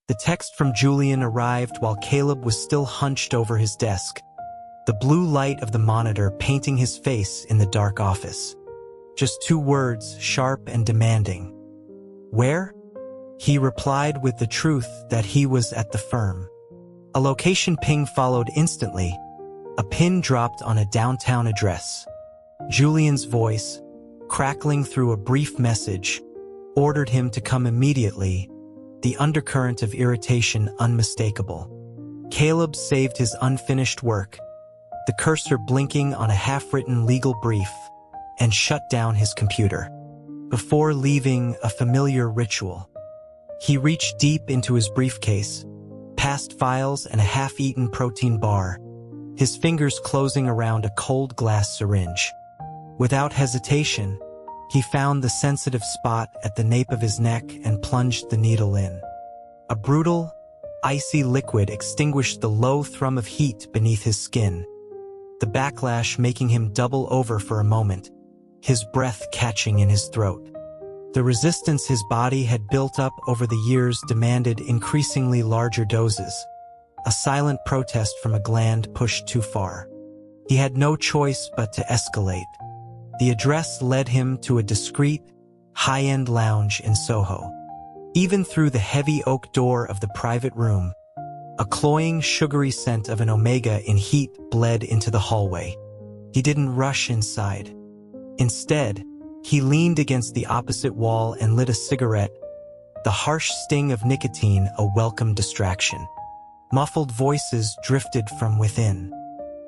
The text from Julian arrived while Caleb was still hunched over his desk, the blue light of the monitor painting his face in the dark office. Just 2 words, sharp and demanding. "Where?" He replied with the truth that he was at the firm. A location ping followed instantly, a pin dropped on a downtown address. Julian's voice, crackling through a brief message, ordered him to come immediately, the undercurrent of irritation unmistakable. Caleb saved his unfinished work, the cursor blinking on a half-written legal brief, and shut down his computer. Before leaving a familiar ritual, he reached deep into his briefcase, past files and a half-eaten protein bar, his fingers closing around a cold glass syringe. Without hesitation, he found the sensitive spot at the nape of his neck and plunged the needle in. A brutal, icy liquid extinguished the low thrum of heat beneath his skin, the backlash making him double over for a moment, his breath catching in his throat. The resistance his body had built up over the years demanded increasingly larger doses, a silent protest from a gland pushed too far. He had no choice but to escalate. The address led him to a discreet, high-end lounge in Soho. Even through the heavy oak door of the private room, a cloying, sugary scent of an omega in heat bled into the hallway. He didn't rush inside. Instead, he leaned against the opposite wall and lit a cigarette, the harsh sting of nicotine a welcome distraction. Muffled voices drifted from within.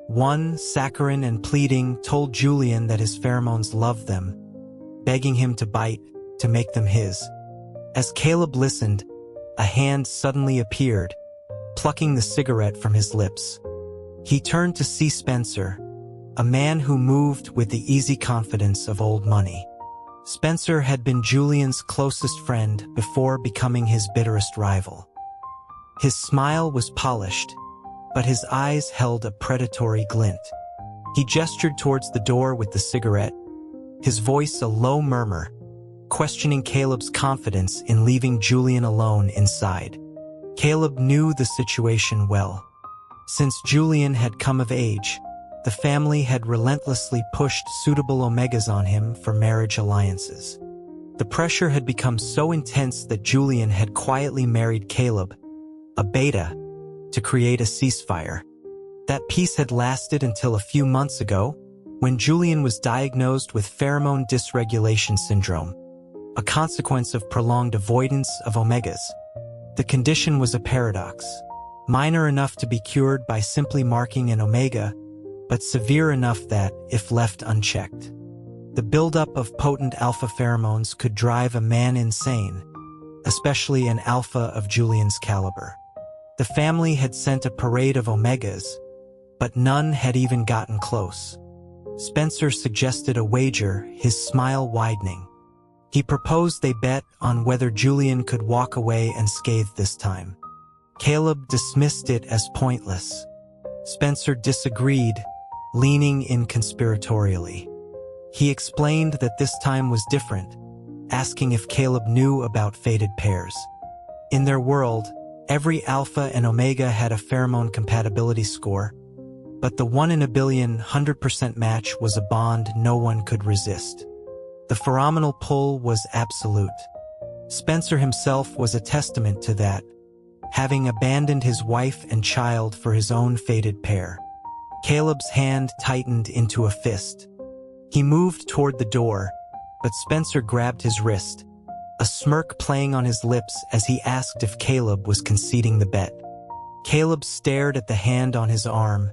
One, saccharine and pleading, told Julian that his pheromones loved them, begging him to bite, to make them his. As Caleb listened, a hand suddenly appeared, plucking the cigarette from his lips. He turned to see Spencer, a man who moved with the easy confidence of old money. Spencer had been Julian's closest friend before becoming his bitterest rival. His smile was polished, but his eyes held a predatory glint. He gestured towards the door with the cigarette, his voice a low murmur, questioning Caleb's confidence in leaving Julian alone inside. Caleb knew the situation well. Since Julian had come of age, the family had relentlessly pushed suitable omegas on him for marriage alliances. The pressure had become so intense that Julian had quietly married Caleb, a beta, to create a ceasefire. That peace had lasted until a few months ago, when Julian was diagnosed with pheromone dysregulation syndrome, a consequence of prolonged avoidance of omegas. The condition was a paradox, minor enough to be cured by simply marking an omega, but severe enough that, if left unchecked, the buildup of potent alpha pheromones could drive a man insane, especially an alpha of Julian's caliber. The family had sent a parade of omegas, but none had even gotten close. Spencer suggested a wager, his smile widening. He proposed they bet on whether Julian could walk away unscathed this time. Caleb dismissed it as pointless. Spencer disagreed, leaning in conspiratorially. He explained that this time was different, asking if Caleb knew about fated pairs. In their world, every alpha and omega had a pheromone compatibility score, but the 1 in a billion 100% match was a bond no one could resist. The pheromonal pull was absolute. Spencer himself was a testament to that, having abandoned his wife and child for his own fated pair. Caleb's hand tightened into a fist. He moved toward the door, but Spencer grabbed his wrist, a smirk playing on his lips as he asked if Caleb was conceding the bet. Caleb stared at the hand on his arm,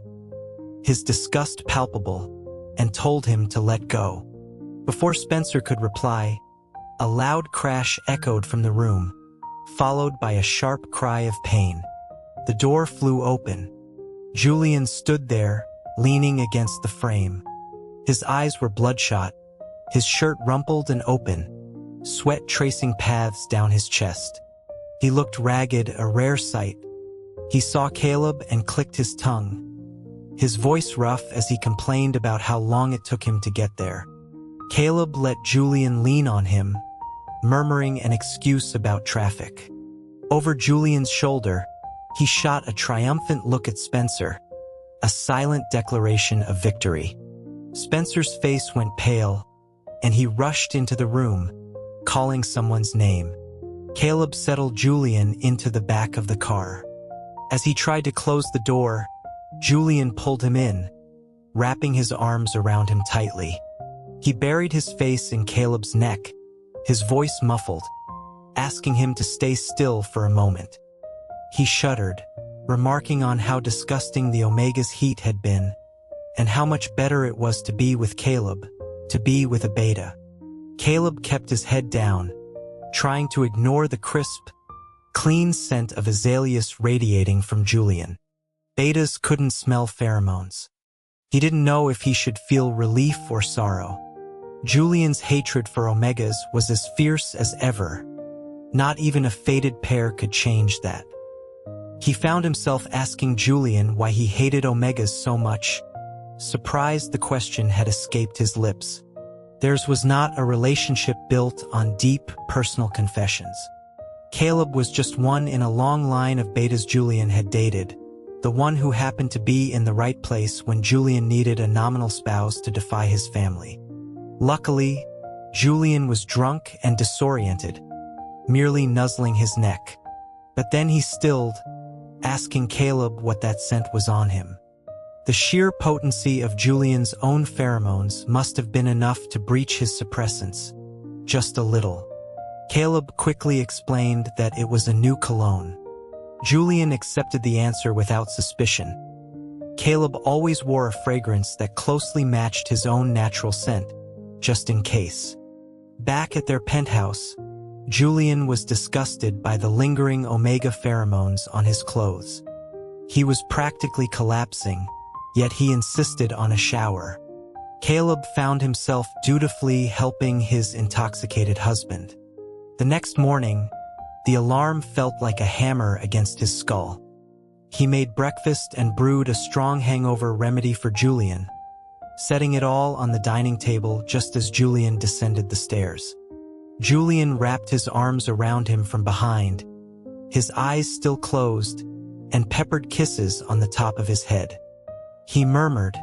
his disgust palpable, and told him to let go. Before Spencer could reply, a loud crash echoed from the room, followed by a sharp cry of pain. The door flew open. Julian stood there, leaning against the frame. His eyes were bloodshot, his shirt rumpled and open, sweat tracing paths down his chest. He looked ragged, a rare sight. He saw Caleb and clicked his tongue, his voice rough as he complained about how long it took him to get there. Caleb let Julian lean on him, murmuring an excuse about traffic. Over Julian's shoulder, he shot a triumphant look at Spencer, a silent declaration of victory. Spencer's face went pale, and he rushed into the room, calling someone's name. Caleb settled Julian into the back of the car. As he tried to close the door, Julian pulled him in, wrapping his arms around him tightly. He buried his face in Caleb's neck, his voice muffled, asking him to stay still for a moment. He shuddered, remarking on how disgusting the Omega's heat had been, and how much better it was to be with Caleb, to be with a beta. Caleb kept his head down, trying to ignore the crisp, clean scent of azaleas radiating from Julian. Betas couldn't smell pheromones. He didn't know if he should feel relief or sorrow. Julian's hatred for Omegas was as fierce as ever. Not even a fated pair could change that. He found himself asking Julian why he hated Omegas so much. Surprised the question had escaped his lips. Theirs was not a relationship built on deep, personal confessions. Caleb was just one in a long line of betas Julian had dated, the one who happened to be in the right place when Julian needed a nominal spouse to defy his family. Luckily, Julian was drunk and disoriented, merely nuzzling his neck. But then he stilled, asking Caleb what that scent was on him. The sheer potency of Julian's own pheromones must have been enough to breach his suppressants, just a little. Caleb quickly explained that it was a new cologne. Julian accepted the answer without suspicion. Caleb always wore a fragrance that closely matched his own natural scent, just in case. Back at their penthouse, Julian was disgusted by the lingering Omega pheromones on his clothes. He was practically collapsing, yet he insisted on a shower. Caleb found himself dutifully helping his intoxicated husband. The next morning, the alarm felt like a hammer against his skull. He made breakfast and brewed a strong hangover remedy for Julian, setting it all on the dining table just as Julian descended the stairs. Julian wrapped his arms around him from behind, his eyes still closed, and peppered kisses on the top of his head. He murmured,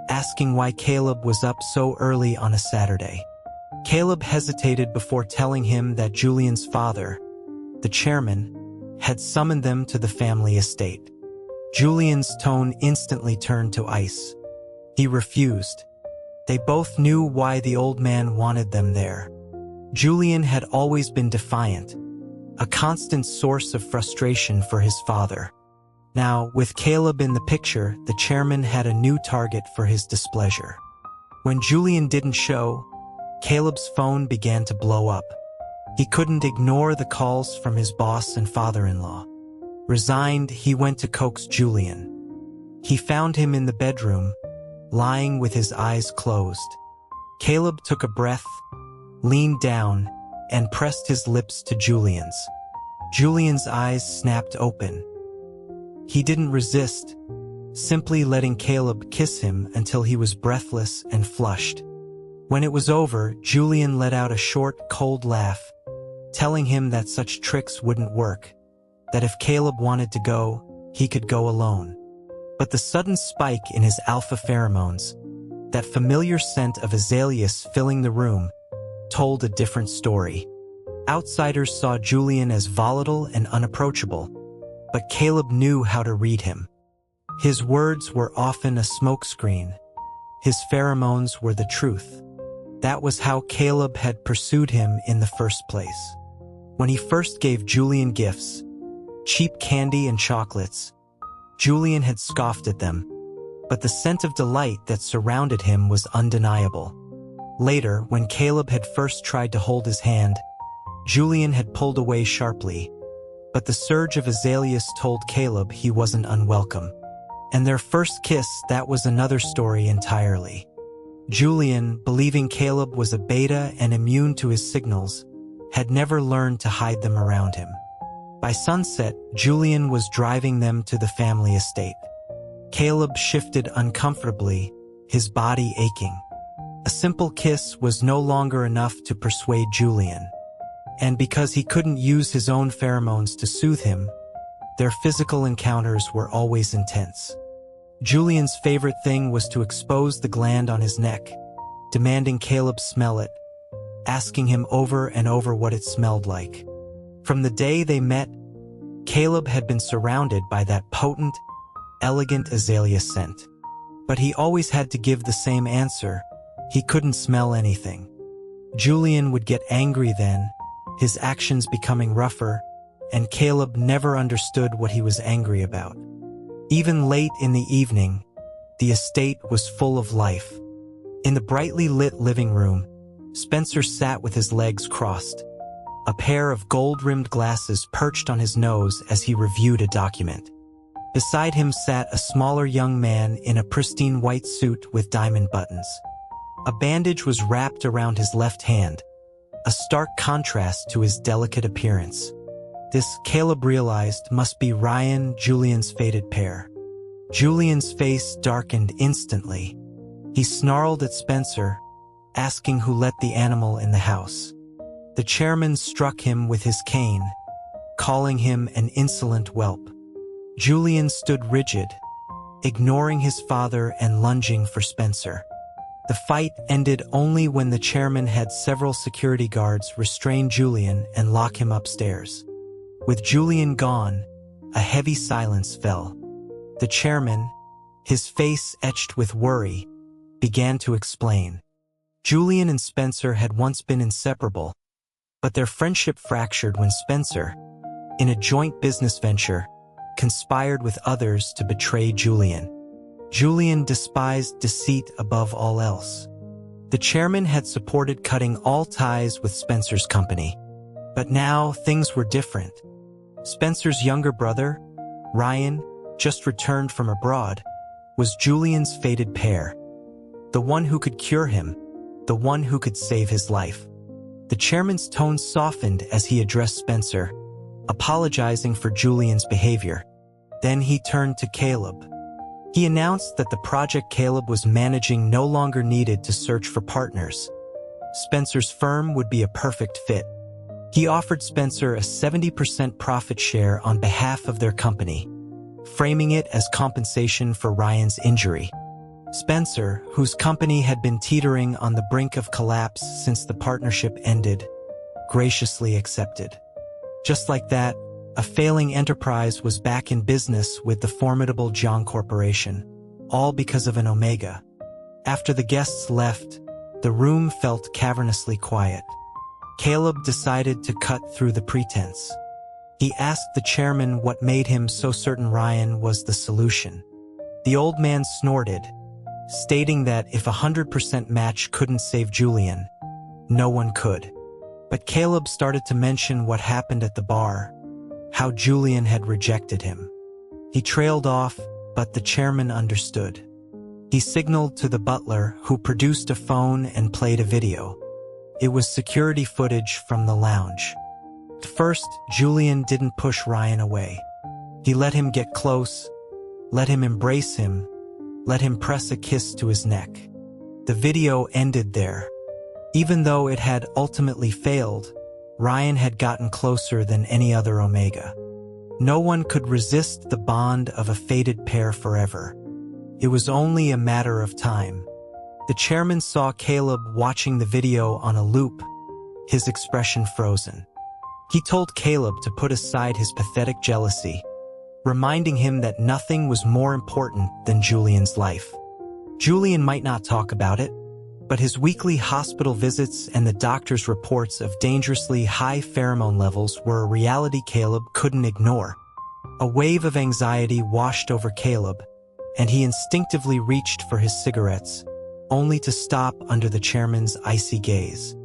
asking why Caleb was up so early on a Saturday. Caleb hesitated before telling him that Julian's father, the chairman, had summoned them to the family estate. Julian's tone instantly turned to ice. He refused. They both knew why the old man wanted them there. Julian had always been defiant, a constant source of frustration for his father. Now, with Caleb in the picture, the chairman had a new target for his displeasure. When Julian didn't show, Caleb's phone began to blow up. He couldn't ignore the calls from his boss and father-in-law. Resigned, he went to coax Julian. He found him in the bedroom, lying with his eyes closed. Caleb took a breath, leaned down, and pressed his lips to Julian's. Julian's eyes snapped open. He didn't resist, simply letting Caleb kiss him until he was breathless and flushed. When it was over, Julian let out a short, cold laugh, telling him that such tricks wouldn't work, that if Caleb wanted to go, he could go alone. But the sudden spike in his alpha pheromones, that familiar scent of azaleas filling the room, told a different story. Outsiders saw Julian as volatile and unapproachable, but Caleb knew how to read him. His words were often a smokescreen. His pheromones were the truth. That was how Caleb had pursued him in the first place. When he first gave Julian gifts, cheap candy and chocolates, Julian had scoffed at them, but the scent of delight that surrounded him was undeniable. Later, when Caleb had first tried to hold his hand, Julian had pulled away sharply, but the surge of azaleas told Caleb he wasn't unwelcome. And their first kiss, that was another story entirely. Julian, believing Caleb was a beta and immune to his signals, had never learned to hide them around him. By sunset, Julian was driving them to the family estate. Caleb shifted uncomfortably, his body aching. A simple kiss was no longer enough to persuade Julian. And because he couldn't use his own pheromones to soothe him, their physical encounters were always intense. Julian's favorite thing was to expose the gland on his neck, demanding Caleb smell it, asking him over and over what it smelled like. From the day they met, Caleb had been surrounded by that potent, elegant azalea scent. But he always had to give the same answer. He couldn't smell anything. Julian would get angry then, his actions becoming rougher, and Caleb never understood what he was angry about. Even late in the evening, the estate was full of life. In the brightly lit living room, Spencer sat with his legs crossed, a pair of gold-rimmed glasses perched on his nose as he reviewed a document. Beside him sat a smaller young man in a pristine white suit with diamond buttons. A bandage was wrapped around his left hand, a stark contrast to his delicate appearance. This, Caleb realized, must be Ryan, Julian's fated pair. Julian's face darkened instantly. He snarled at Spencer, asking who let the animal in the house. The chairman struck him with his cane, calling him an insolent whelp. Julian stood rigid, ignoring his father and lunging for Spencer. The fight ended only when the chairman had several security guards restrain Julian and lock him upstairs. With Julian gone, a heavy silence fell. The chairman, his face etched with worry, began to explain. Julian and Spencer had once been inseparable, but their friendship fractured when Spencer, in a joint business venture, conspired with others to betray Julian. Julian despised deceit above all else. The chairman had supported cutting all ties with Spencer's company. But now things were different. Spencer's younger brother, Ryan, just returned from abroad, was Julian's fated pair. The one who could cure him, the one who could save his life. The chairman's tone softened as he addressed Spencer, apologizing for Julian's behavior. Then he turned to Caleb. He announced that the project Caleb was managing no longer needed to search for partners. Spencer's firm would be a perfect fit. He offered Spencer a 70% profit share on behalf of their company, framing it as compensation for Ryan's injury. Spencer, whose company had been teetering on the brink of collapse since the partnership ended, graciously accepted. Just like that, a failing enterprise was back in business with the formidable John Corporation, all because of an Omega. After the guests left, the room felt cavernously quiet. Caleb decided to cut through the pretense. He asked the chairman what made him so certain Ryan was the solution. The old man snorted, stating that if a 100% match couldn't save Julian, no one could. But Caleb started to mention what happened at the bar, how Julian had rejected him. He trailed off, but the chairman understood. He signaled to the butler, who produced a phone and played a video. It was security footage from the lounge. At first, Julian didn't push Ryan away. He let him get close, let him embrace him, let him press a kiss to his neck. The video ended there. Even though it had ultimately failed, Ryan had gotten closer than any other Omega. No one could resist the bond of a fated pair forever. It was only a matter of time. The chairman saw Caleb watching the video on a loop, his expression frozen. He told Caleb to put aside his pathetic jealousy, reminding him that nothing was more important than Julian's life. Julian might not talk about it, but his weekly hospital visits and the doctor's reports of dangerously high pheromone levels were a reality Caleb couldn't ignore. A wave of anxiety washed over Caleb, and he instinctively reached for his cigarettes, only to stop under the chairman's icy gaze.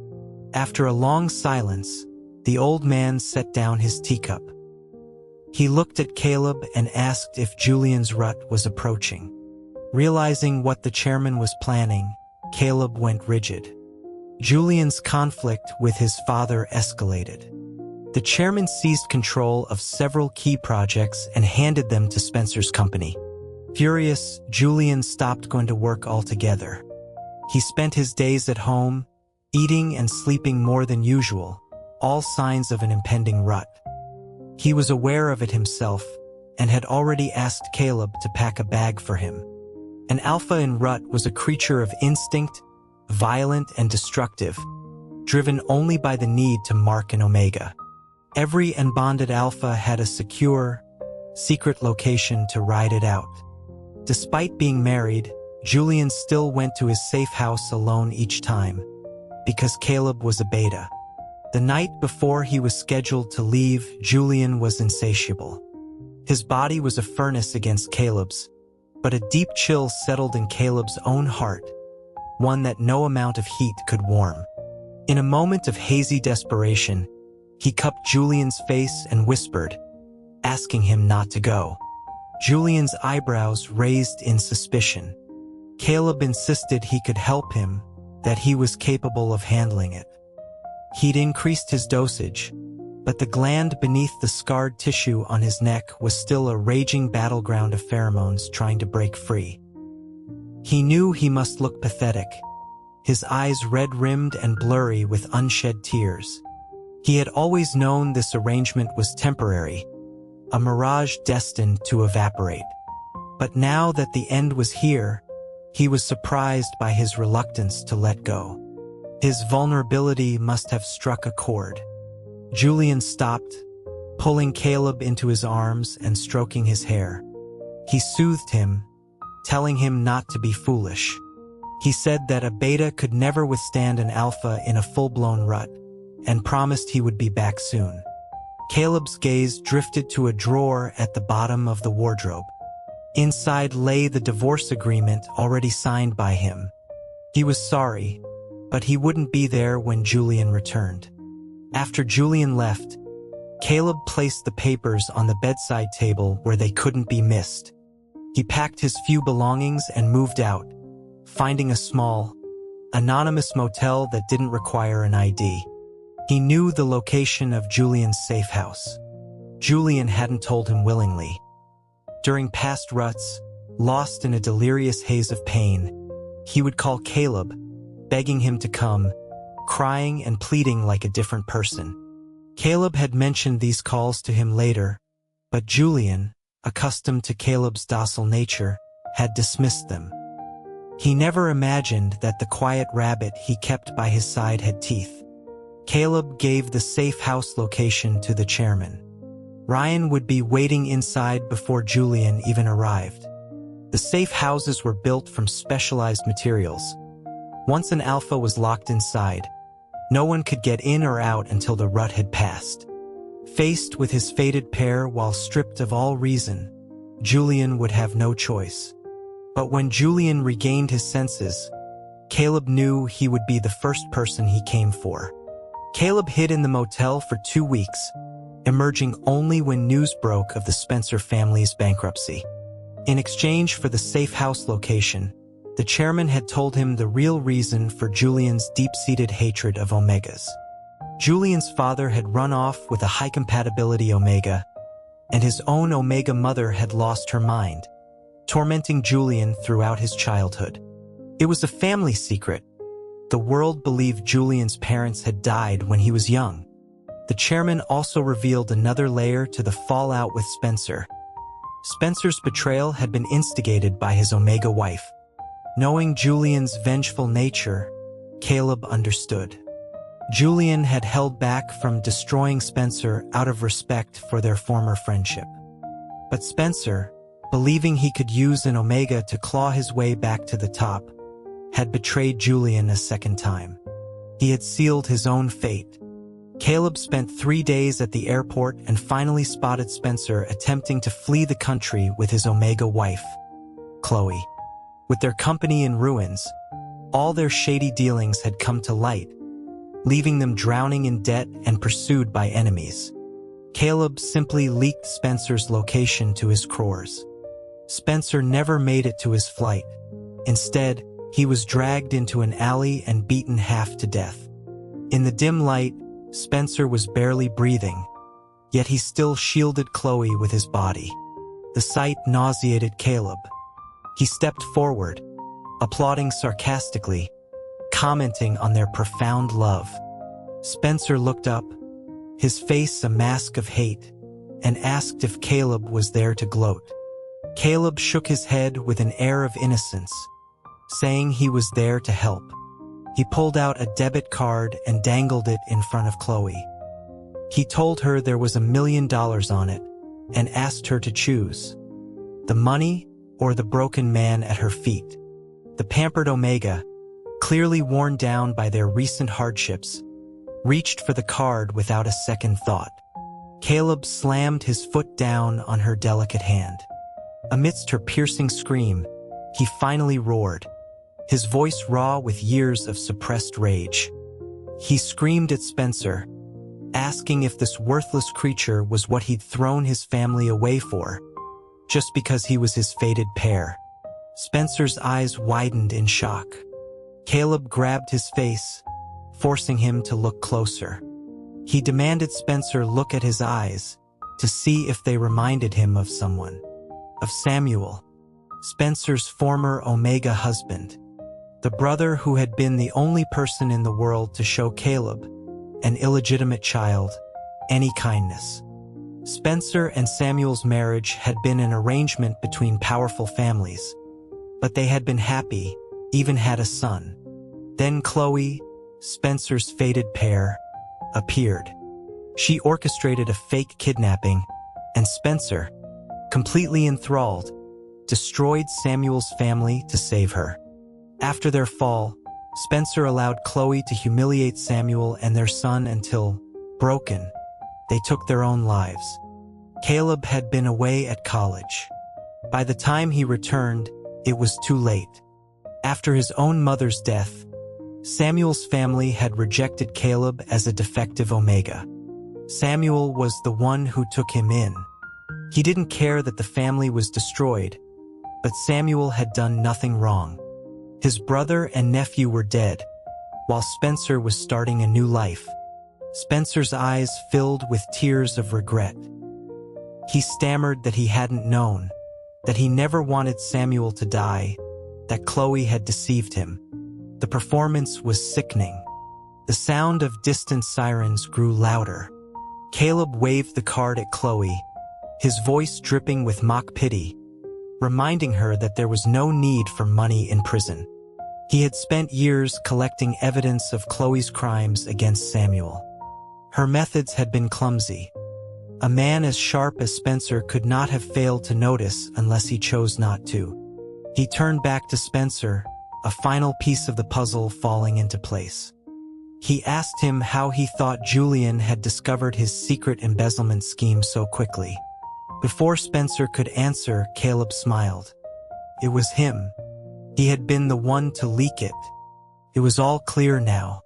After a long silence, the old man set down his teacup. He looked at Caleb and asked if Julian's rut was approaching. Realizing what the chairman was planning, Caleb went rigid. Julian's conflict with his father escalated. The chairman seized control of several key projects and handed them to Spencer's company. Furious, Julian stopped going to work altogether. He spent his days at home, eating and sleeping more than usual, all signs of an impending rut. He was aware of it himself and had already asked Caleb to pack a bag for him. An alpha in rut was a creature of instinct, violent and destructive, driven only by the need to mark an omega. Every unbonded alpha had a secure, secret location to ride it out. Despite being married, Julian still went to his safe house alone each time, because Caleb was a beta. The night before he was scheduled to leave, Julian was insatiable. His body was a furnace against Caleb's, but a deep chill settled in Caleb's own heart, one that no amount of heat could warm. In a moment of hazy desperation, he cupped Julian's face and whispered, asking him not to go. Julian's eyebrows raised in suspicion. Caleb insisted he could help him, that he was capable of handling it. He'd increased his dosage, but the gland beneath the scarred tissue on his neck was still a raging battleground of pheromones trying to break free. He knew he must look pathetic, his eyes red-rimmed and blurry with unshed tears. He had always known this arrangement was temporary, a mirage destined to evaporate. But now that the end was here, he was surprised by his reluctance to let go. His vulnerability must have struck a chord. Julian stopped, pulling Caleb into his arms and stroking his hair. He soothed him, telling him not to be foolish. He said that a beta could never withstand an alpha in a full-blown rut, and promised he would be back soon. Caleb's gaze drifted to a drawer at the bottom of the wardrobe. Inside lay the divorce agreement already signed by him. He was sorry, but he wouldn't be there when Julian returned. After Julian left, Caleb placed the papers on the bedside table where they couldn't be missed. He packed his few belongings and moved out, finding a small, anonymous motel that didn't require an ID. He knew the location of Julian's safe house. Julian hadn't told him willingly. During past ruts, lost in a delirious haze of pain, he would call Caleb, begging him to come, crying and pleading like a different person. Caleb had mentioned these calls to him later, but Julian, accustomed to Caleb's docile nature, had dismissed them. He never imagined that the quiet rabbit he kept by his side had teeth. Caleb gave the safe house location to the chairman. Ryan would be waiting inside before Julian even arrived. The safe houses were built from specialized materials. Once an alpha was locked inside, no one could get in or out until the rut had passed. Faced with his fated pair while stripped of all reason, Julian would have no choice. But when Julian regained his senses, Caleb knew he would be the first person he came for. Caleb hid in the motel for 2 weeks, emerging only when news broke of the Spencer family's bankruptcy. In exchange for the safe house location, the chairman had told him the real reason for Julian's deep-seated hatred of omegas. Julian's father had run off with a high-compatibility omega, and his own omega mother had lost her mind, tormenting Julian throughout his childhood. It was a family secret. The world believed Julian's parents had died when he was young. The chairman also revealed another layer to the fallout with Spencer. Spencer's betrayal had been instigated by his omega wife. Knowing Julian's vengeful nature, Caleb understood. Julian had held back from destroying Spencer out of respect for their former friendship. But Spencer, believing he could use an omega to claw his way back to the top, had betrayed Julian a second time. He had sealed his own fate. Caleb spent 3 days at the airport and finally spotted Spencer attempting to flee the country with his omega wife, Chloe. With their company in ruins, all their shady dealings had come to light, leaving them drowning in debt and pursued by enemies. Caleb simply leaked Spencer's location to his crores. Spencer never made it to his flight. Instead, he was dragged into an alley and beaten half to death. In the dim light, Spencer was barely breathing, yet he still shielded Chloe with his body. The sight nauseated Caleb. He stepped forward, applauding sarcastically, commenting on their profound love. Spencer looked up, his face a mask of hate, and asked if Caleb was there to gloat. Caleb shook his head with an air of innocence, saying he was there to help. He pulled out a debit card and dangled it in front of Chloe. He told her there was $1 million on it and asked her to choose the money or the broken man at her feet. The pampered Omega, clearly worn down by their recent hardships, reached for the card without a second thought. Caleb slammed his foot down on her delicate hand. Amidst her piercing scream, he finally roared, his voice raw with years of suppressed rage. He screamed at Spencer, asking if this worthless creature was what he'd thrown his family away for, just because he was his fated pair. Spencer's eyes widened in shock. Caleb grabbed his face, forcing him to look closer. He demanded Spencer look at his eyes to see if they reminded him of someone. Of Samuel, Spencer's former Omega husband. The brother who had been the only person in the world to show Caleb, an illegitimate child, any kindness. Spencer and Samuel's marriage had been an arrangement between powerful families, but they had been happy, even had a son. Then Chloe, Spencer's fated pair, appeared. She orchestrated a fake kidnapping, and Spencer, completely enthralled, destroyed Samuel's family to save her. After their fall, Spencer allowed Chloe to humiliate Samuel and their son until, broken, they took their own lives. Caleb had been away at college. By the time he returned, it was too late. After his own mother's death, Samuel's family had rejected Caleb as a defective Omega. Samuel was the one who took him in. He didn't care that the family was destroyed, but Samuel had done nothing wrong. His brother and nephew were dead, while Spencer was starting a new life. Spencer's eyes filled with tears of regret. He stammered that he hadn't known, that he never wanted Samuel to die, that Chloe had deceived him. The performance was sickening. The sound of distant sirens grew louder. Caleb waved the card at Chloe, his voice dripping with mock pity, reminding her that there was no need for money in prison. He had spent years collecting evidence of Chloe's crimes against Samuel. Her methods had been clumsy. A man as sharp as Spencer could not have failed to notice unless he chose not to. He turned back to Spencer, a final piece of the puzzle falling into place. He asked him how he thought Julian had discovered his secret embezzlement scheme so quickly. Before Spencer could answer, Caleb smiled. It was him. He had been the one to leak it. It was all clear now.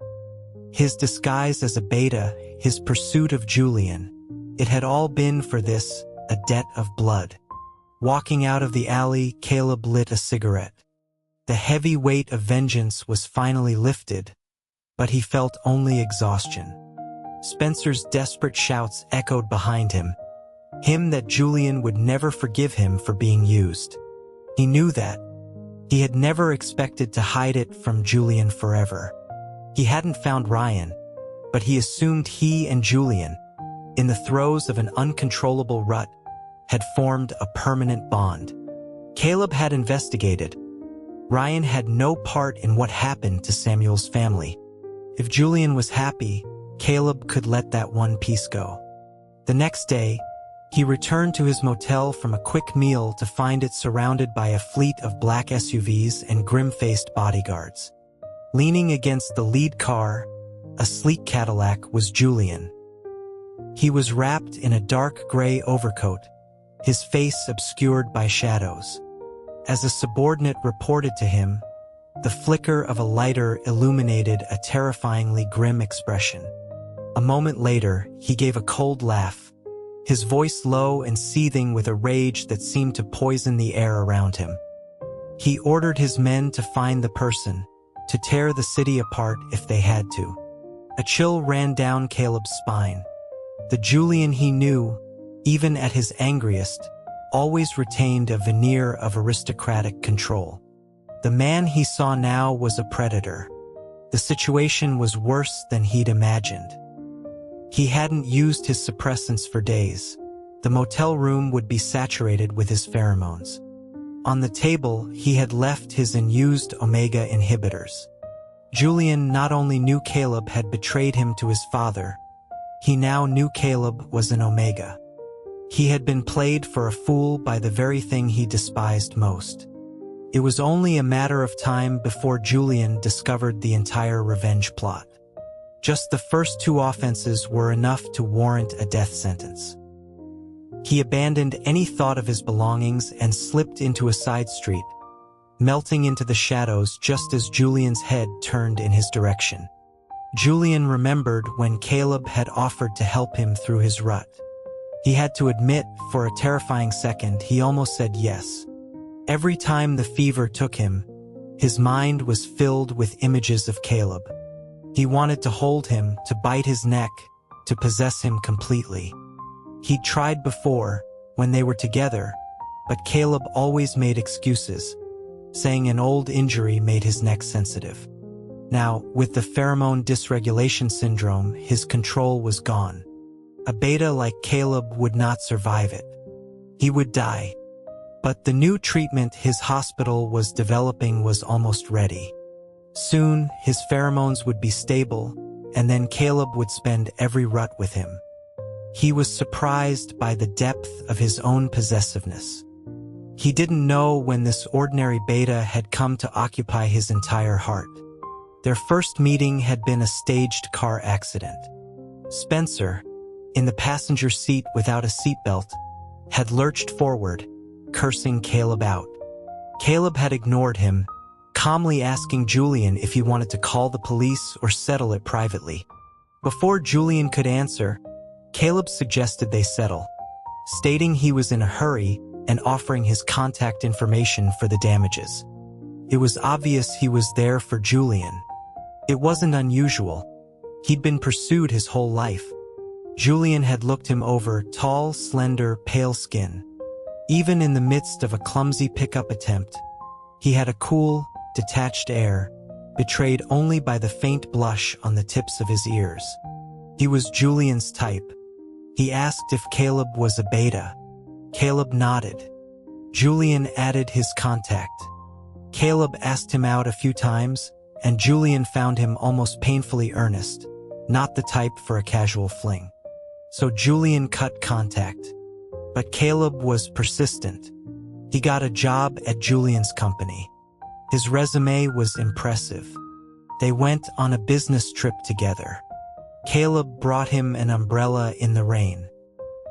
His disguise as a beta, his pursuit of Julian. It had all been for this, a debt of blood. Walking out of the alley, Caleb lit a cigarette. The heavy weight of vengeance was finally lifted, but he felt only exhaustion. Spencer's desperate shouts echoed behind him. Him that Julian would never forgive him for being used. He knew that. He had never expected to hide it from Julian forever. He hadn't found Ryan, but he assumed he and Julian, in the throes of an uncontrollable rut, had formed a permanent bond. Caleb had investigated. Ryan had no part in what happened to Samuel's family. If Julian was happy, Caleb could let that one piece go. The next day, he returned to his motel from a quick meal to find it surrounded by a fleet of black SUVs and grim-faced bodyguards. Leaning against the lead car, a sleek Cadillac, was Julian. He was wrapped in a dark gray overcoat, his face obscured by shadows. As a subordinate reported to him, the flicker of a lighter illuminated a terrifyingly grim expression. A moment later, he gave a cold laugh, his voice low and seething with a rage that seemed to poison the air around him. He ordered his men to find the person, to tear the city apart if they had to. A chill ran down Caleb's spine. The Julian he knew, even at his angriest, always retained a veneer of aristocratic control. The man he saw now was a predator. The situation was worse than he'd imagined. He hadn't used his suppressants for days. The motel room would be saturated with his pheromones. On the table, he had left his unused omega inhibitors. Julian not only knew Caleb had betrayed him to his father, he now knew Caleb was an omega. He had been played for a fool by the very thing he despised most. It was only a matter of time before Julian discovered the entire revenge plot. Just the first 2 offenses were enough to warrant a death sentence. He abandoned any thought of his belongings and slipped into a side street, melting into the shadows just as Julian's head turned in his direction. Julian remembered when Caleb had offered to help him through his rut. He had to admit, for a terrifying second, he almost said yes. Every time the fever took him, his mind was filled with images of Caleb. He wanted to hold him, to bite his neck, to possess him completely. He'd tried before, when they were together, but Caleb always made excuses, saying an old injury made his neck sensitive. Now, with the pheromone dysregulation syndrome, his control was gone. A beta like Caleb would not survive it. He would die. But the new treatment his hospital was developing was almost ready. Soon, his pheromones would be stable, and then Caleb would spend every rut with him. He was surprised by the depth of his own possessiveness. He didn't know when this ordinary beta had come to occupy his entire heart. Their first meeting had been a staged car accident. Spencer, in the passenger seat without a seatbelt, had lurched forward, cursing Caleb out. Caleb had ignored him, calmly asking Julian if he wanted to call the police or settle it privately. Before Julian could answer, Caleb suggested they settle, stating he was in a hurry and offering his contact information for the damages. It was obvious he was there for Julian. It wasn't unusual. He'd been pursued his whole life. Julian had looked him over, tall, slender, pale skin. Even in the midst of a clumsy pickup attempt, he had a cool, detached air, betrayed only by the faint blush on the tips of his ears. He was Julian's type. He asked if Caleb was a beta. Caleb nodded. Julian added his contact. Caleb asked him out a few times, and Julian found him almost painfully earnest, not the type for a casual fling. So Julian cut contact. But Caleb was persistent. He got a job at Julian's company. His resume was impressive. They went on a business trip together. Caleb brought him an umbrella in the rain.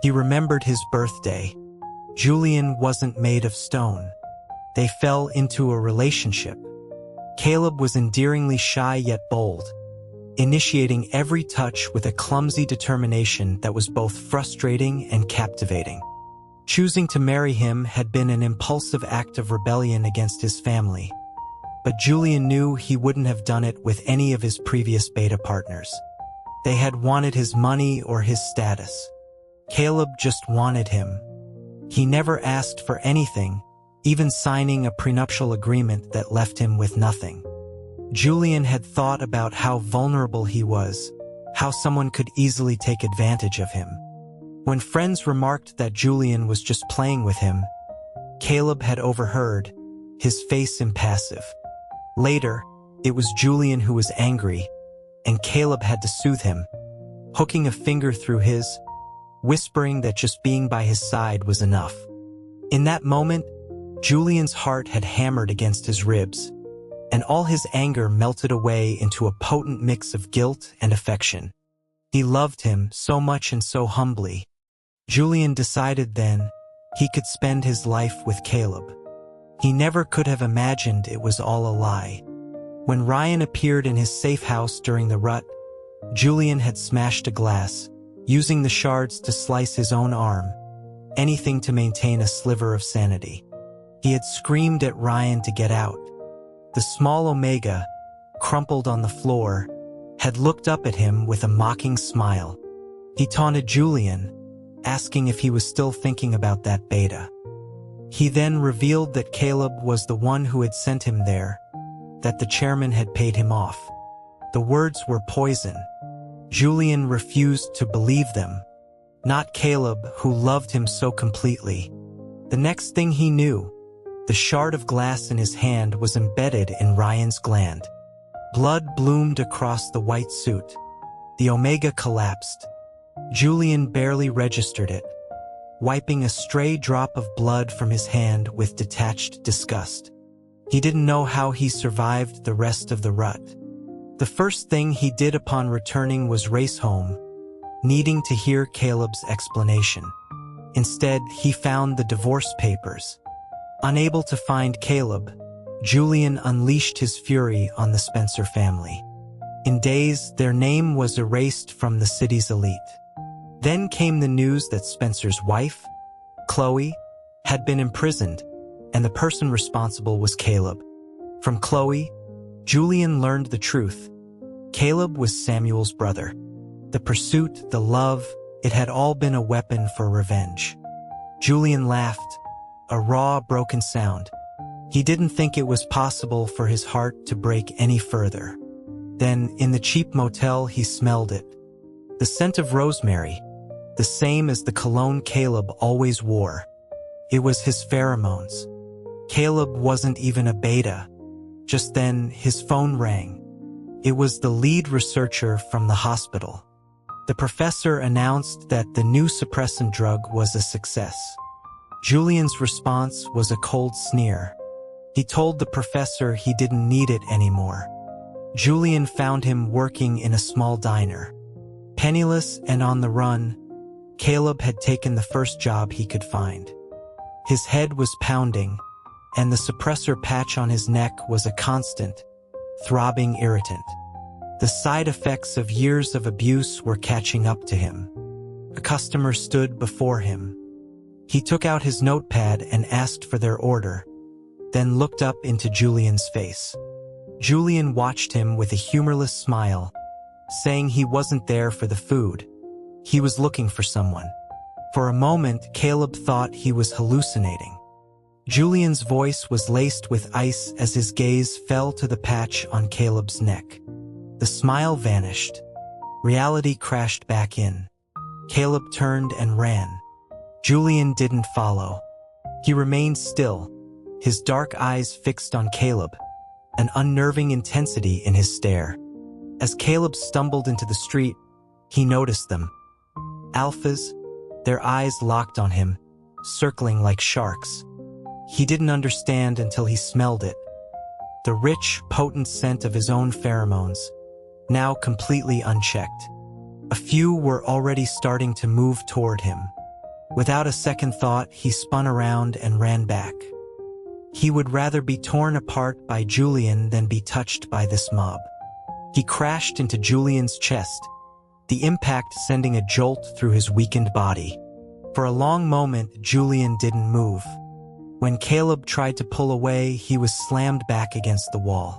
He remembered his birthday. Julian wasn't made of stone. They fell into a relationship. Caleb was endearingly shy yet bold, initiating every touch with a clumsy determination that was both frustrating and captivating. Choosing to marry him had been an impulsive act of rebellion against his family. But Julian knew he wouldn't have done it with any of his previous beta partners. They had wanted his money or his status. Caleb just wanted him. He never asked for anything, even signing a prenuptial agreement that left him with nothing. Julian had thought about how vulnerable he was, how someone could easily take advantage of him. When friends remarked that Julian was just playing with him, Caleb had overheard, his face impassive. Later, it was Julian who was angry, and Caleb had to soothe him, hooking a finger through his, whispering that just being by his side was enough. In that moment, Julian's heart had hammered against his ribs, and all his anger melted away into a potent mix of guilt and affection. He loved him so much and so humbly. Julian decided then he could spend his life with Caleb. He never could have imagined it was all a lie. When Ryan appeared in his safe house during the rut, Julian had smashed a glass, using the shards to slice his own arm, anything to maintain a sliver of sanity. He had screamed at Ryan to get out. The small Omega, crumpled on the floor, had looked up at him with a mocking smile. He taunted Julian, asking if he was still thinking about that beta. He then revealed that Caleb was the one who had sent him there, that the chairman had paid him off. The words were poison. Julian refused to believe them. Not Caleb, who loved him so completely. The next thing he knew, the shard of glass in his hand was embedded in Ryan's gland. Blood bloomed across the white suit. The omega collapsed. Julian barely registered it, wiping a stray drop of blood from his hand with detached disgust. He didn't know how he survived the rest of the rut. The first thing he did upon returning was race home, needing to hear Caleb's explanation. Instead, he found the divorce papers. Unable to find Caleb, Julian unleashed his fury on the Spencer family. In days, their name was erased from the city's elite. Then came the news that Spencer's wife, Chloe, had been imprisoned, and the person responsible was Caleb. From Chloe, Julian learned the truth. Caleb was Samuel's brother. The pursuit, the love, it had all been a weapon for revenge. Julian laughed, a raw, broken sound. He didn't think it was possible for his heart to break any further. Then, in the cheap motel, he smelled it. The scent of rosemary, the same as the cologne Caleb always wore. It was his pheromones. Caleb wasn't even a beta. Just then, his phone rang. It was the lead researcher from the hospital. The professor announced that the new suppressant drug was a success. Julian's response was a cold sneer. He told the professor he didn't need it anymore. Julian found him working in a small diner. Penniless and on the run, Caleb had taken the first job he could find. His head was pounding, and the suppressor patch on his neck was a constant, throbbing irritant. The side effects of years of abuse were catching up to him. A customer stood before him. He took out his notepad and asked for their order, then looked up into Julian's face. Julian watched him with a humorless smile, saying he wasn't there for the food. He was looking for someone. For a moment, Caleb thought he was hallucinating. Julian's voice was laced with ice as his gaze fell to the patch on Caleb's neck. The smile vanished. Reality crashed back in. Caleb turned and ran. Julian didn't follow. He remained still, his dark eyes fixed on Caleb, an unnerving intensity in his stare. As Caleb stumbled into the street, he noticed them. Alphas, their eyes locked on him, circling like sharks. He didn't understand until he smelled it. The rich, potent scent of his own pheromones, now completely unchecked. A few were already starting to move toward him. Without a second thought, he spun around and ran back. He would rather be torn apart by Julian than be touched by this mob. He crashed into Julian's chest, the impact sending a jolt through his weakened body. For a long moment, Julian didn't move. When Caleb tried to pull away, he was slammed back against the wall.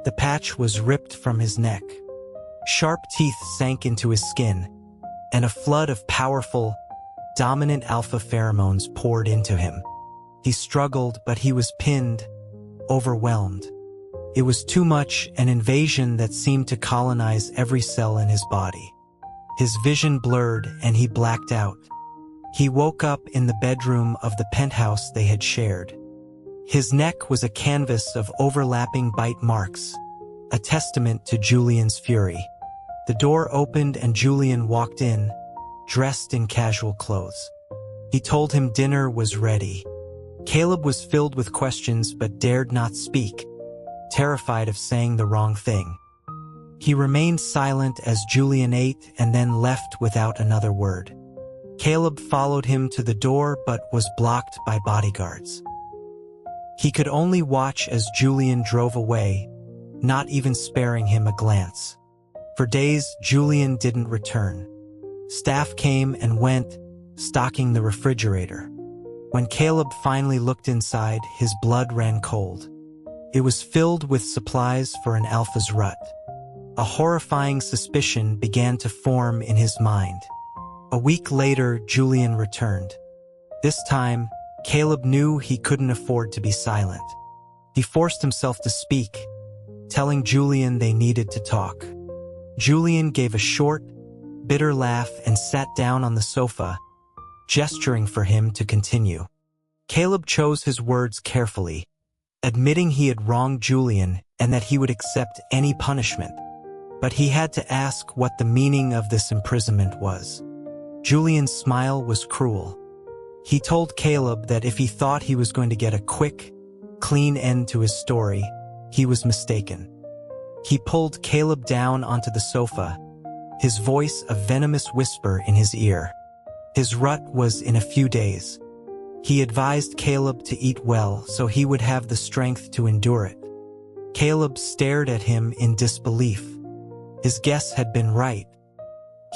The patch was ripped from his neck. Sharp teeth sank into his skin, and a flood of powerful, dominant alpha pheromones poured into him. He struggled, but he was pinned, overwhelmed. It was too much, an invasion that seemed to colonize every cell in his body. His vision blurred, and he blacked out. He woke up in the bedroom of the penthouse they had shared. His neck was a canvas of overlapping bite marks, a testament to Julian's fury. The door opened and Julian walked in, dressed in casual clothes. He told him dinner was ready. Caleb was filled with questions but dared not speak, terrified of saying the wrong thing. He remained silent as Julian ate and then left without another word. Caleb followed him to the door but was blocked by bodyguards. He could only watch as Julian drove away, not even sparing him a glance. For days, Julian didn't return. Staff came and went, stocking the refrigerator. When Caleb finally looked inside, his blood ran cold. It was filled with supplies for an alpha's rut. A horrifying suspicion began to form in his mind. A week later, Julian returned. This time, Caleb knew he couldn't afford to be silent. He forced himself to speak, telling Julian they needed to talk. Julian gave a short, bitter laugh and sat down on the sofa, gesturing for him to continue. Caleb chose his words carefully, admitting he had wronged Julian and that he would accept any punishment. But he had to ask what the meaning of this imprisonment was. Julian's smile was cruel. He told Caleb that if he thought he was going to get a quick, clean end to his story, he was mistaken. He pulled Caleb down onto the sofa, his voice a venomous whisper in his ear. His rut was in a few days. He advised Caleb to eat well so he would have the strength to endure it. Caleb stared at him in disbelief. His guess had been right.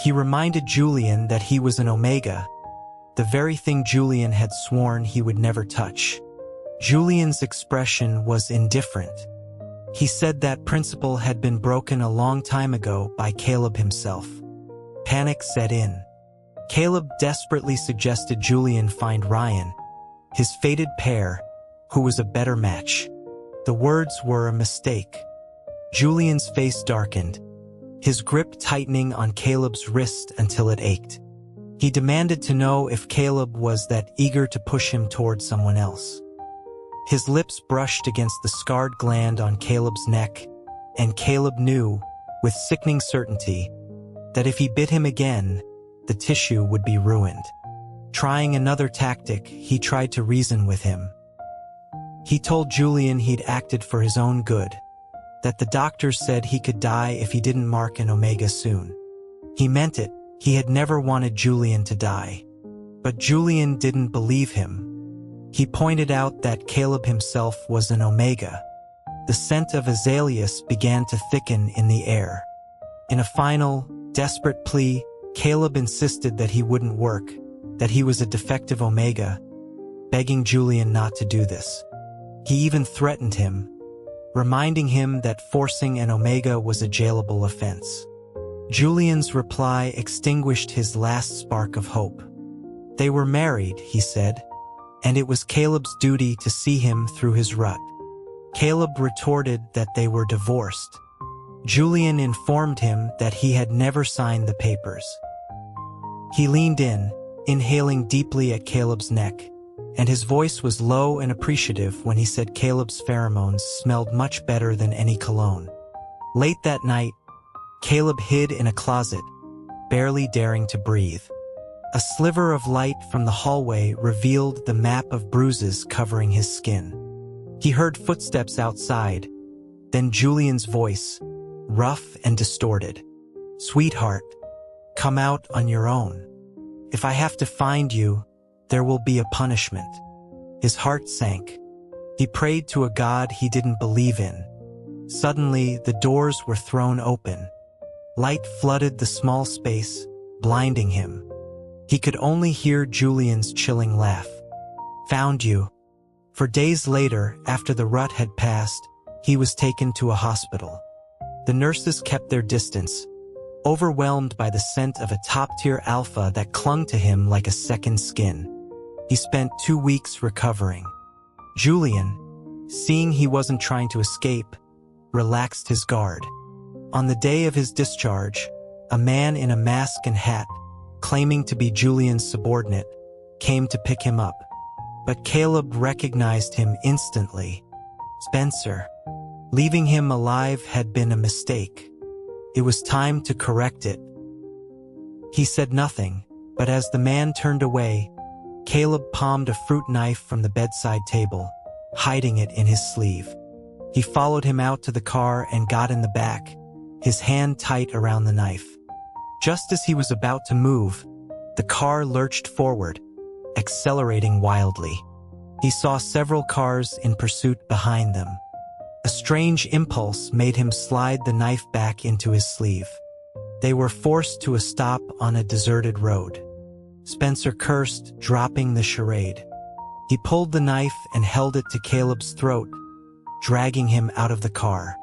He reminded Julian that he was an Omega, the very thing Julian had sworn he would never touch. Julian's expression was indifferent. He said that principle had been broken a long time ago by Caleb himself. Panic set in. Caleb desperately suggested Julian find Ryan, his fated pair, who was a better match. The words were a mistake. Julian's face darkened, his grip tightening on Caleb's wrist until it ached. He demanded to know if Caleb was that eager to push him toward someone else. His lips brushed against the scarred gland on Caleb's neck, and Caleb knew, with sickening certainty, that if he bit him again, the tissue would be ruined. Trying another tactic, he tried to reason with him. He told Julian he'd acted for his own good, that the doctors said he could die if he didn't mark an Omega soon. He meant it. He had never wanted Julian to die. But Julian didn't believe him. He pointed out that Caleb himself was an Omega. The scent of azaleas began to thicken in the air. In a final, desperate plea, Caleb insisted that he wouldn't work, that he was a defective Omega, begging Julian not to do this. He even threatened him, reminding him that forcing an Omega was a jailable offense. Julian's reply extinguished his last spark of hope. They were married, he said, and it was Caleb's duty to see him through his rut. Caleb retorted that they were divorced. Julian informed him that he had never signed the papers. He leaned in, inhaling deeply at Caleb's neck, and his voice was low and appreciative when he said Caleb's pheromones smelled much better than any cologne. Late that night, Caleb hid in a closet, barely daring to breathe. A sliver of light from the hallway revealed the map of bruises covering his skin. He heard footsteps outside, then Julian's voice, rough and distorted. "Sweetheart, come out on your own. If I have to find you, there will be a punishment." His heart sank. He prayed to a God he didn't believe in. Suddenly, the doors were thrown open. Light flooded the small space, blinding him. He could only hear Julian's chilling laugh. "Found you." For days later, after the rut had passed, he was taken to a hospital. The nurses kept their distance, overwhelmed by the scent of a top-tier alpha that clung to him like a second skin. He spent 2 weeks recovering. Julian, seeing he wasn't trying to escape, relaxed his guard. On the day of his discharge, a man in a mask and hat, claiming to be Julian's subordinate, came to pick him up. But Caleb recognized him instantly. Spencer. Leaving him alive had been a mistake. It was time to correct it. He said nothing, but as the man turned away, Caleb palmed a fruit knife from the bedside table, hiding it in his sleeve. He followed him out to the car and got in the back, his hand tight around the knife. Just as he was about to move, the car lurched forward, accelerating wildly. He saw several cars in pursuit behind them. A strange impulse made him slide the knife back into his sleeve. They were forced to a stop on a deserted road. Spencer cursed, dropping the charade. He pulled the knife and held it to Caleb's throat, dragging him out of the car.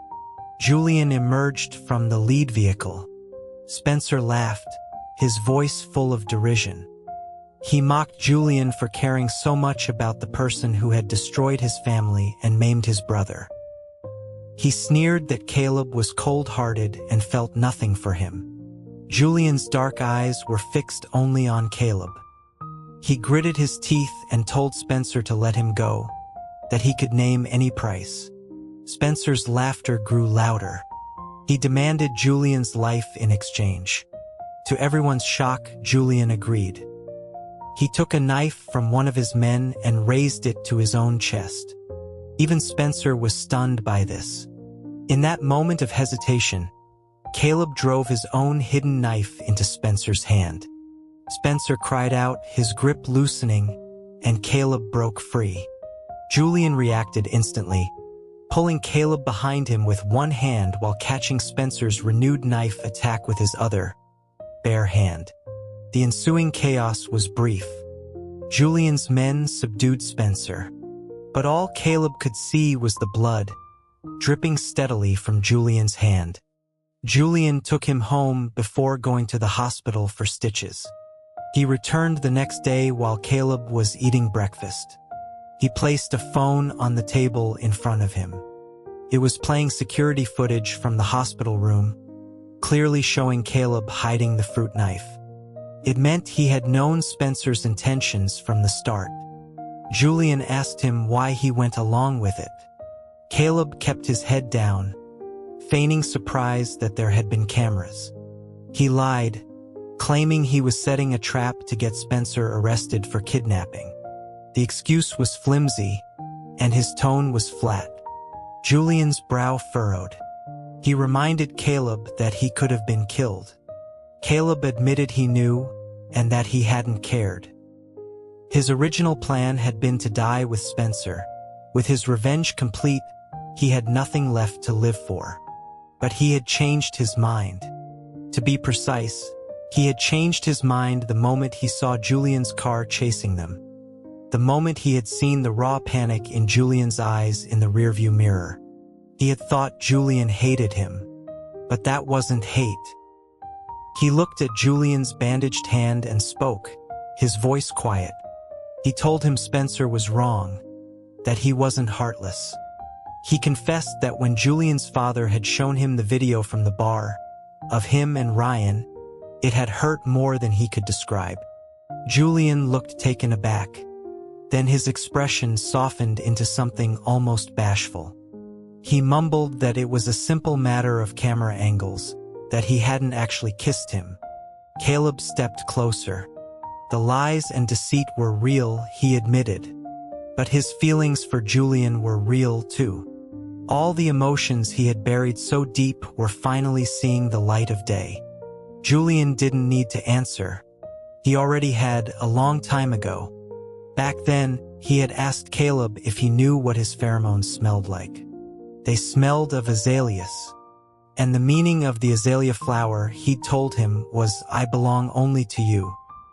Julian emerged from the lead vehicle. Spencer laughed, his voice full of derision. He mocked Julian for caring so much about the person who had destroyed his family and maimed his brother. He sneered that Caleb was cold-hearted and felt nothing for him. Julian's dark eyes were fixed only on Caleb. He gritted his teeth and told Spencer to let him go, that he could name any price. Spencer's laughter grew louder. He demanded Julian's life in exchange. To everyone's shock, Julian agreed. He took a knife from one of his men and raised it to his own chest. Even Spencer was stunned by this. In that moment of hesitation, Caleb drove his own hidden knife into Spencer's hand. Spencer cried out, his grip loosening, and Caleb broke free. Julian reacted instantly, pulling Caleb behind him with one hand while catching Spencer's renewed knife attack with his other, bare hand. The ensuing chaos was brief. Julian's men subdued Spencer, but all Caleb could see was the blood, dripping steadily from Julian's hand. Julian took him home before going to the hospital for stitches. He returned the next day while Caleb was eating breakfast. He placed a phone on the table in front of him. It was playing security footage from the hospital room, clearly showing Caleb hiding the fruit knife. It meant he had known Spencer's intentions from the start. Julian asked him why he went along with it. Caleb kept his head down, feigning surprise that there had been cameras. He lied, claiming he was setting a trap to get Spencer arrested for kidnapping. The excuse was flimsy, and his tone was flat. Julian's brow furrowed. He reminded Caleb that he could have been killed. Caleb admitted he knew, and that he hadn't cared. His original plan had been to die with Spencer. With his revenge complete, he had nothing left to live for. But he had changed his mind. To be precise, he had changed his mind the moment he saw Julian's car chasing them. The moment he had seen the raw panic in Julian's eyes in the rearview mirror. He had thought Julian hated him, but that wasn't hate. He looked at Julian's bandaged hand and spoke, his voice quiet. He told him Spencer was wrong, that he wasn't heartless. He confessed that when Julian's father had shown him the video from the bar, of him and Ryan, it had hurt more than he could describe. Julian looked taken aback. Then his expression softened into something almost bashful. He mumbled that it was a simple matter of camera angles, that he hadn't actually kissed him. Caleb stepped closer. The lies and deceit were real, he admitted. But his feelings for Julian were real too. All the emotions he had buried so deep were finally seeing the light of day. Julian didn't need to answer. He already had a long time ago. Back then, he had asked Caleb if he knew what his pheromones smelled like. They smelled of azaleas. And the meaning of the azalea flower, he'd told him, was, "I belong only to you."